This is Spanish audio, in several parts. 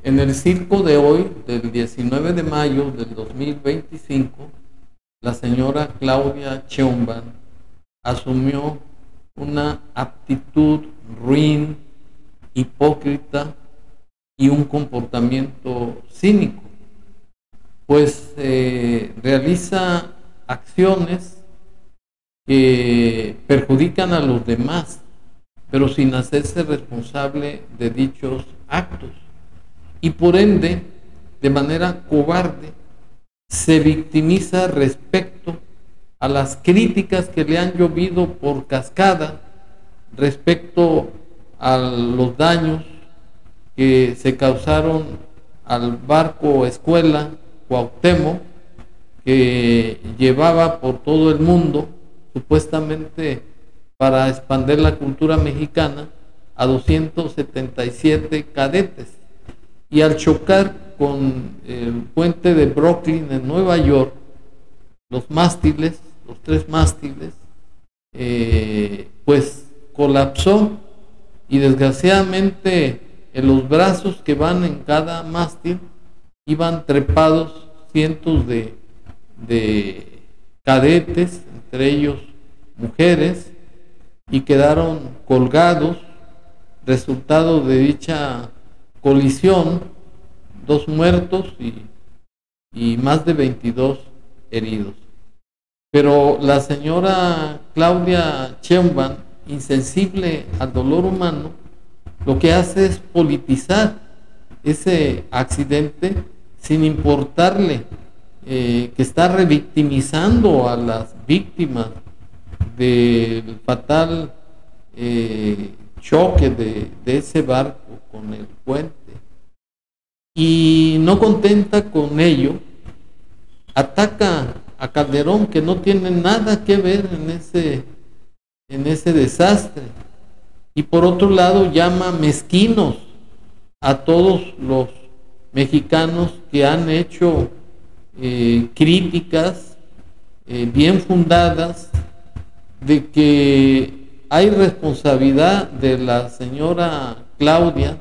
En el circo de hoy, del 19 de mayo del 2025, la señora Claudia Sheinbaum asumió una actitud ruin, hipócrita y un comportamiento cínico, pues realiza acciones que perjudican a los demás, pero sin hacerse responsable de dichos actos, y por ende, de manera cobarde, se victimiza respecto a las críticas que le han llovido por cascada respecto a los daños que se causaron al barco escuela Cuauhtémoc, que llevaba por todo el mundo, supuestamente para expandir la cultura mexicana, a 277 cadetes, y al chocar con el puente de Brooklyn en Nueva York, los mástiles, los tres mástiles, pues colapsó, y desgraciadamente en los brazos que van en cada mástil iban trepados cientos de cadetes, entre ellos mujeres, y quedaron colgados. Resultado de dicha colisión, 2 muertos y más de 22 heridos. Pero la señora Claudia Sheinbaum, insensible al dolor humano, lo que hace es politizar ese accidente sin importarle que está revictimizando a las víctimas del fatal choque de ese barco con el puente. Y no contenta con ello, ataca a Calderón, que no tiene nada que ver en ese desastre, y por otro lado llama mezquinos a todos los mexicanos que han hecho críticas bien fundadas de que hay responsabilidad de la señora Claudia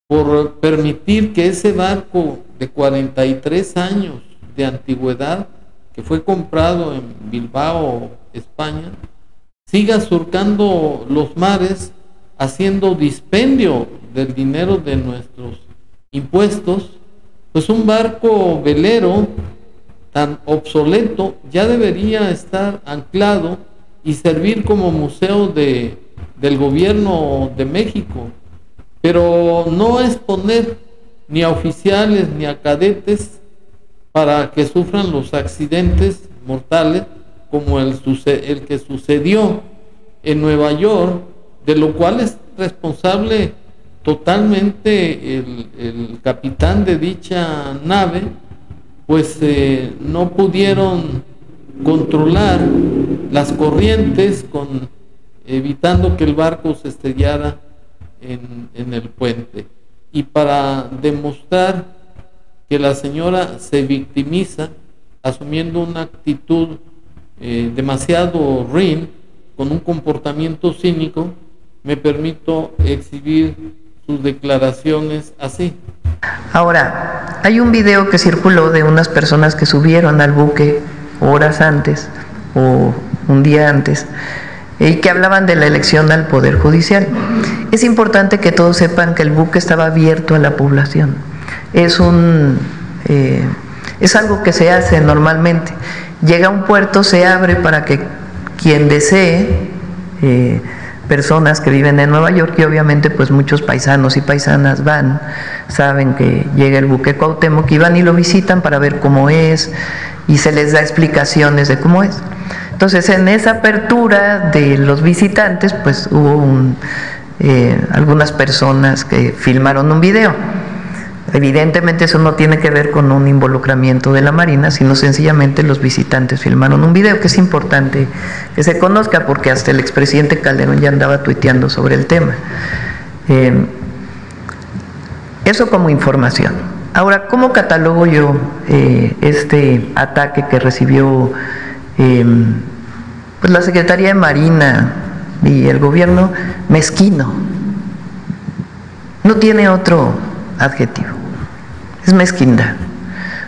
por permitir que ese barco de 43 años de antigüedad, que fue comprado en Bilbao, España, siga surcando los mares, haciendo dispendio del dinero de nuestros impuestos. Pues un barco velero tan obsoleto ya debería estar anclado y servir como museo del gobierno de México, pero no exponer ni a oficiales ni a cadetes para que sufran los accidentes mortales como el que sucedió en Nueva York, de lo cual es responsable totalmente el capitán de dicha nave, pues no pudieron controlar las corrientes, evitando que el barco se estrellara en el puente. Y para demostrar que la señora se victimiza asumiendo una actitud demasiado ruin, con un comportamiento cínico, me permito exhibir sus declaraciones así. Ahora, hay un video que circuló de unas personas que subieron al buque horas antes o un día antes y que hablaban de la elección al Poder Judicial. Es importante que todos sepan que el buque estaba abierto a la población. Es algo que se hace normalmente. Llega a un puerto, se abre para que quien desee, personas que viven en Nueva York, y obviamente pues muchos paisanos y paisanas saben que llega el buque Cuauhtémoc, y van y lo visitan para ver cómo es, y se les da explicaciones de cómo es. Entonces, en esa apertura de los visitantes, pues hubo algunas personas que filmaron un video. Evidentemente eso no tiene que ver con un involucramiento de la Marina, sino sencillamente los visitantes filmaron un video, que es importante que se conozca, porque hasta el expresidente Calderón ya andaba tuiteando sobre el tema. Eso como información. Ahora, ¿cómo catalogo yo este ataque que recibió pues la Secretaría de Marina y el gobierno? Mezquino. No tiene otro adjetivo. Es mezquindad,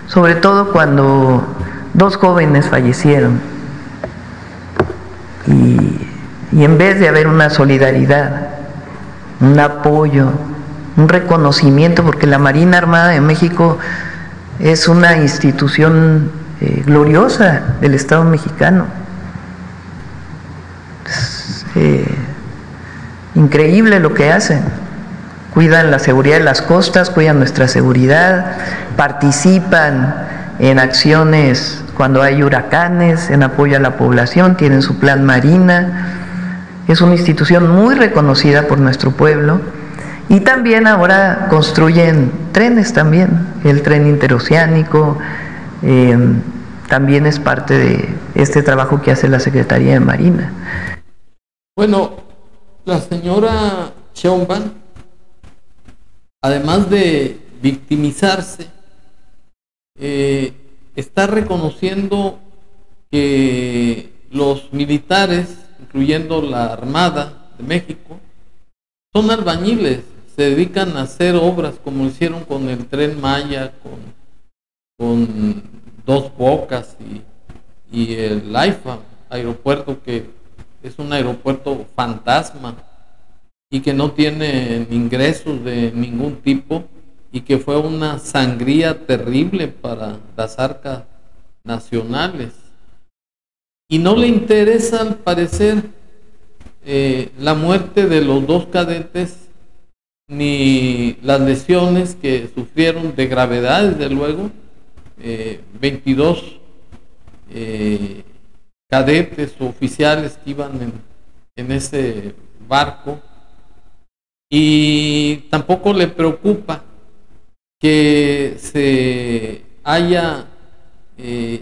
sobre todo cuando 2 jóvenes fallecieron y en vez de haber una solidaridad, un apoyo, un reconocimiento, porque la Marina Armada de México es una institución gloriosa del Estado mexicano. Es increíble lo que hacen. Cuidan la seguridad de las costas, cuidan nuestra seguridad, participan en acciones cuando hay huracanes, en apoyo a la población, tienen su plan Marina. Es una institución muy reconocida por nuestro pueblo. Y también ahora construyen trenes también, el tren interoceánico, también es parte de este trabajo que hace la Secretaría de Marina. Bueno, la señora Sheinbaum, además de victimizarse, está reconociendo que los militares, incluyendo la Armada de México, son albañiles, se dedican a hacer obras como hicieron con el Tren Maya, con Dos Bocas y el AIFA, aeropuerto que es un aeropuerto fantasma y que no tiene ingresos de ningún tipo y que fue una sangría terrible para las arcas nacionales. Y no le interesa, al parecer, la muerte de los 2 cadetes ni las lesiones que sufrieron de gravedad, desde luego, 22 cadetes o oficiales que iban en ese barco, y tampoco le preocupa que se haya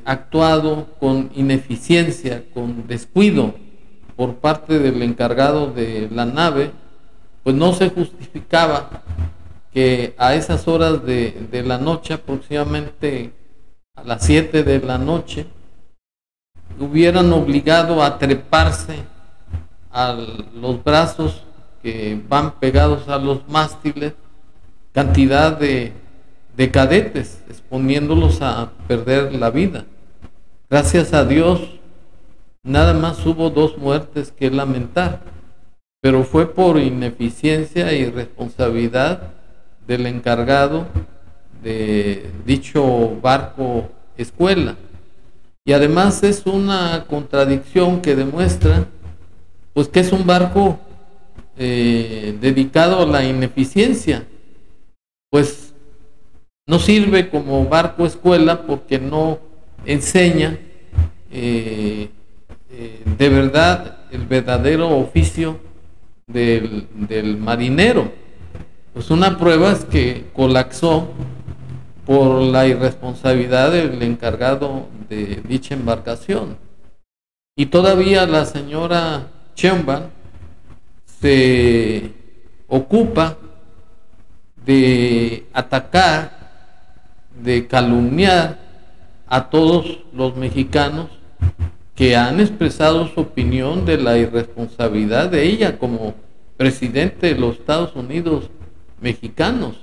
actuado con ineficiencia, con descuido por parte del encargado de la nave. Pues no se justificaba que a esas horas de la noche, aproximadamente a las 7 de la noche, hubieran obligado a treparse a los brazos que van pegados a los mástiles cantidad de cadetes, exponiéndolos a perder la vida. Gracias a Dios, nada más hubo 2 muertes que lamentar, pero fue por ineficiencia y irresponsabilidad del encargado de dicho barco escuela. Y además es una contradicción que demuestra pues que es un barco dedicado a la ineficiencia, pues no sirve como barco escuela porque no enseña de verdad el verdadero oficio del marinero. Pues una prueba es que colapsó por la irresponsabilidad del encargado de dicha embarcación. Y todavía la señora Sheinbaum se ocupa de atacar, de calumniar a todos los mexicanos que han expresado su opinión de la irresponsabilidad de ella como presidente de los Estados Unidos mexicanos,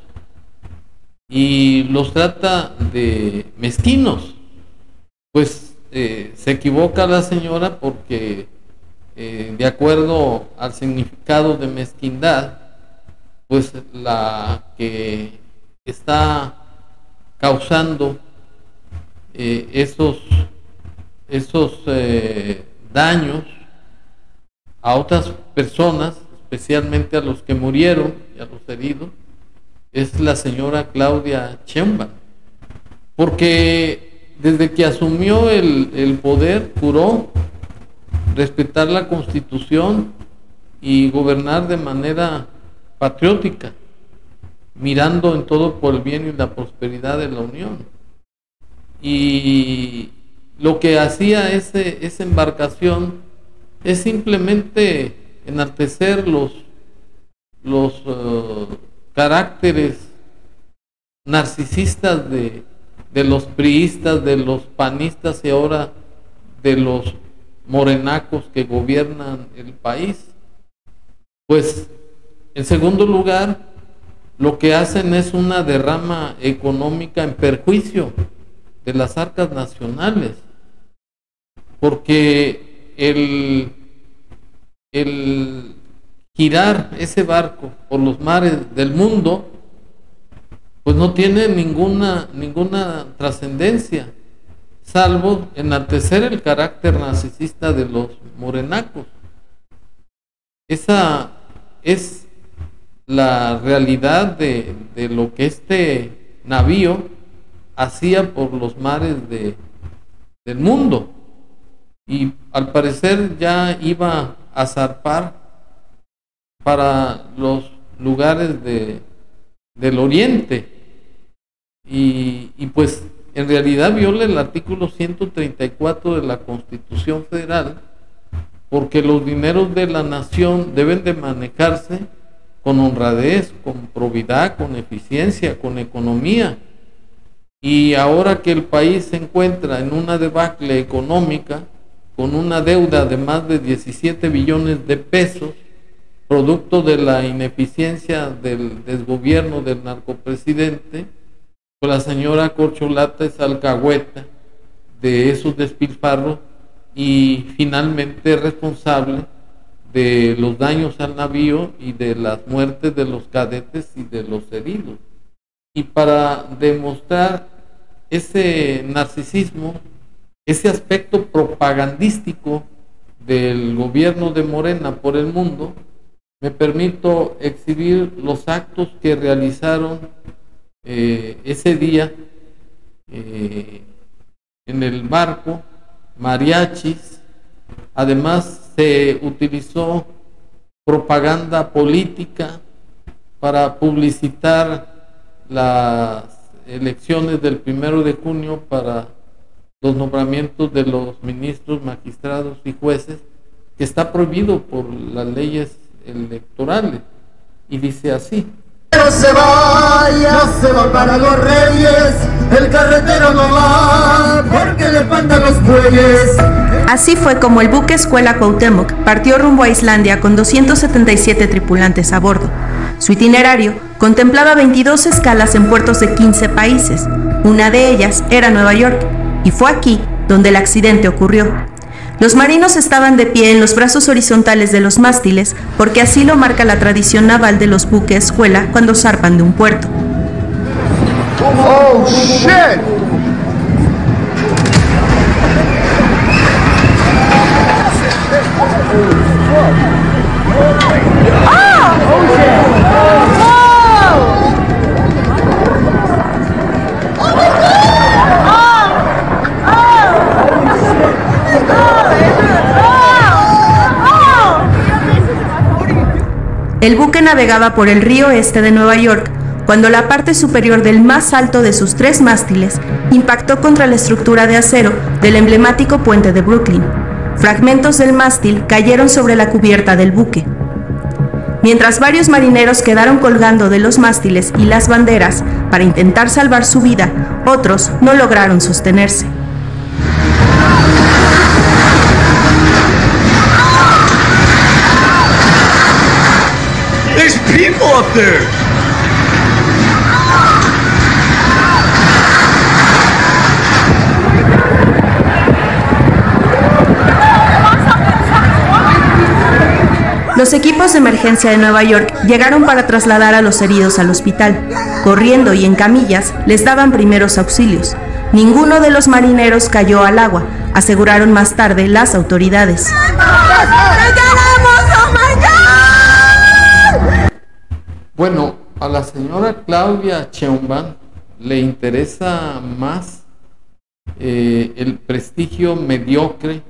y los trata de mezquinos. Pues se equivoca la señora porque de acuerdo al significado de mezquindad, pues la que está causando esos daños a otras personas, especialmente a los que murieron y a los heridos, es la señora Claudia Sheinbaum, porque desde que asumió el poder juró respetar la Constitución y gobernar de manera patriótica, mirando en todo por el bien y la prosperidad de la Unión. Y lo que hacía esa embarcación es simplemente enaltecer los caracteres narcisistas de los priistas, de los panistas y ahora de los morenacos que gobiernan el país. Pues en segundo lugar, lo que hacen es una derrama económica en perjuicio de las arcas nacionales, porque el girar ese barco por los mares del mundo pues no tiene ninguna trascendencia, salvo enaltecer el carácter narcisista de los morenacos. Esa es la realidad de lo que este navío hacía por los mares del mundo, y al parecer ya iba a zarpar para los lugares del oriente, y pues en realidad viola el artículo 134 de la Constitución Federal, porque los dineros de la nación deben de manejarse con honradez, con probidad, con eficiencia, con economía. Y ahora que el país se encuentra en una debacle económica, con una deuda de más de 17 billones de pesos, producto de la ineficiencia del desgobierno del narcopresidente, pues la señora Corcholata es alcahueta de esos despilfarros y finalmente responsable de los daños al navío y de las muertes de los cadetes y de los heridos. Y para demostrar ese narcisismo, ese aspecto propagandístico del gobierno de Morena por el mundo, me permito exhibir los actos que realizaron ese día en el barco, mariachis. Además se utilizó propaganda política para publicitar las elecciones del 1 de junio para los nombramientos de los ministros, magistrados y jueces, que está prohibido por las leyes electorales, y dice así: no se va para los reyes, el carretero no va porque le faltan los bueyes. Así fue como el buque Escuela Cuauhtémoc partió rumbo a Islandia con 277 tripulantes a bordo. Su itinerario contemplaba 22 escalas en puertos de 15 países. Una de ellas era Nueva York, y fue aquí donde el accidente ocurrió. Los marinos estaban de pie en los brazos horizontales de los mástiles, porque así lo marca la tradición naval de los buques escuela cuando zarpan de un puerto. ¡Oh, shit! El buque navegaba por el río este de Nueva York cuando la parte superior del más alto de sus 3 mástiles impactó contra la estructura de acero del emblemático puente de Brooklyn. Fragmentos del mástil cayeron sobre la cubierta del buque. Mientras varios marineros quedaron colgando de los mástiles y las banderas para intentar salvar su vida, otros no lograron sostenerse. There's people up there! Los equipos de emergencia de Nueva York llegaron para trasladar a los heridos al hospital. Corriendo y en camillas, les daban primeros auxilios. Ninguno de los marineros cayó al agua, aseguraron más tarde las autoridades. Bueno, a la señora Claudia Sheinbaum le interesa más el prestigio mediocre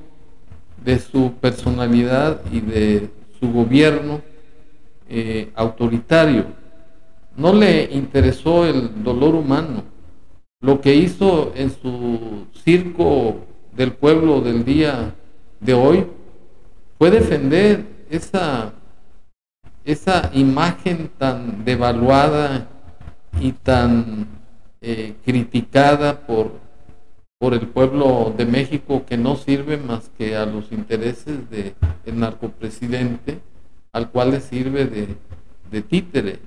de su personalidad y de su gobierno autoritario. No le interesó el dolor humano. Lo que hizo en su circo del pueblo del día de hoy fue defender esa imagen tan devaluada y tan criticada por el pueblo de México, que no sirve más que a los intereses del narcopresidente, al cual le sirve de títere.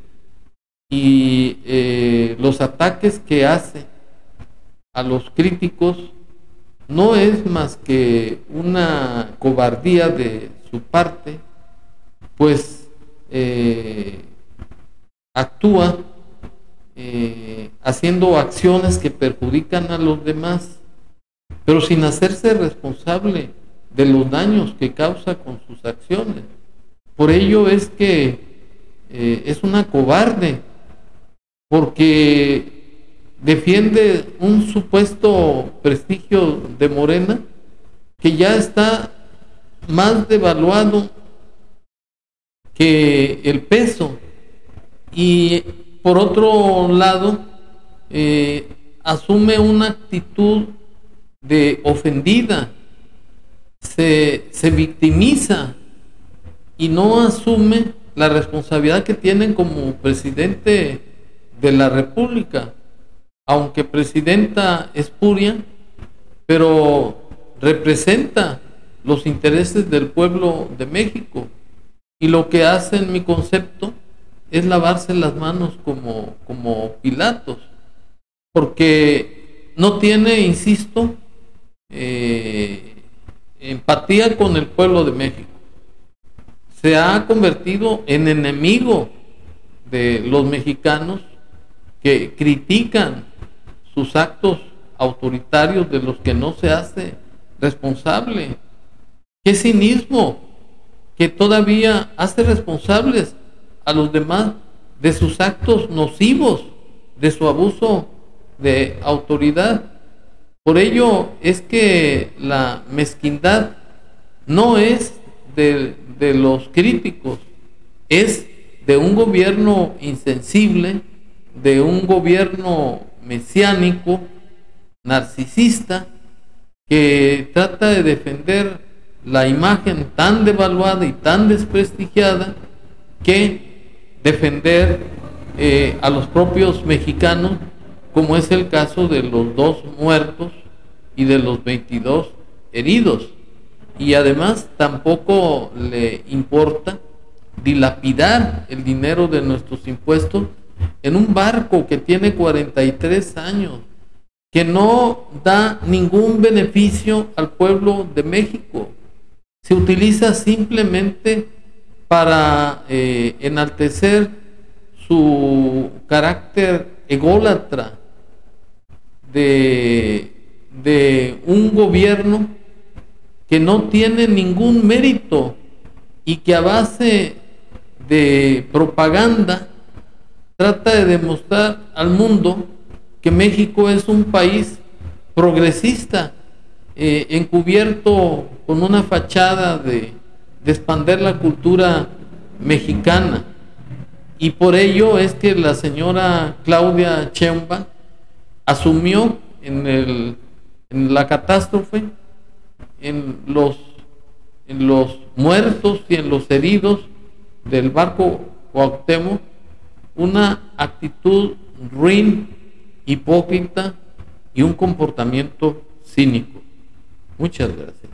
y los ataques que hace a los críticos no es más que una cobardía de su parte, pues actúa haciendo acciones que perjudican a los demás, pero sin hacerse responsable de los daños que causa con sus acciones. Por ello es que es una cobarde, porque defiende un supuesto prestigio de Morena que ya está más devaluado que el peso, y por otro lado asume una actitud de ofendida, se victimiza y no asume la responsabilidad que tiene como presidente de la República, aunque presidenta espuria, pero representa los intereses del pueblo de México, y lo que hace, en mi concepto, es lavarse las manos como Pilatos, porque no tiene, insisto, empatía con el pueblo de México. Se ha convertido en enemigo de los mexicanos que critican sus actos autoritarios de los que no se hace responsable. ¡Qué cinismo! Que todavía hace responsables a los demás de sus actos nocivos, de su abuso de autoridad. Por ello es que la mezquindad no es de los críticos, es de un gobierno insensible, de un gobierno mesiánico, narcisista, que trata de defender la imagen tan devaluada y tan desprestigiada que defender a los propios mexicanos, como es el caso de los 2 muertos y de los 22 heridos. Y además tampoco le importa dilapidar el dinero de nuestros impuestos en un barco que tiene 43 años, que no da ningún beneficio al pueblo de México. Se utiliza simplemente para enaltecer su carácter ególatra de un gobierno que no tiene ningún mérito y que a base de propaganda trata de demostrar al mundo que México es un país progresista, encubierto con una fachada de expandir la cultura mexicana. Y por ello es que la señora Claudia Sheinbaum asumió en la catástrofe, en los muertos y en los heridos del barco Cuauhtémoc, una actitud ruin, hipócrita y un comportamiento cínico. Muchas gracias.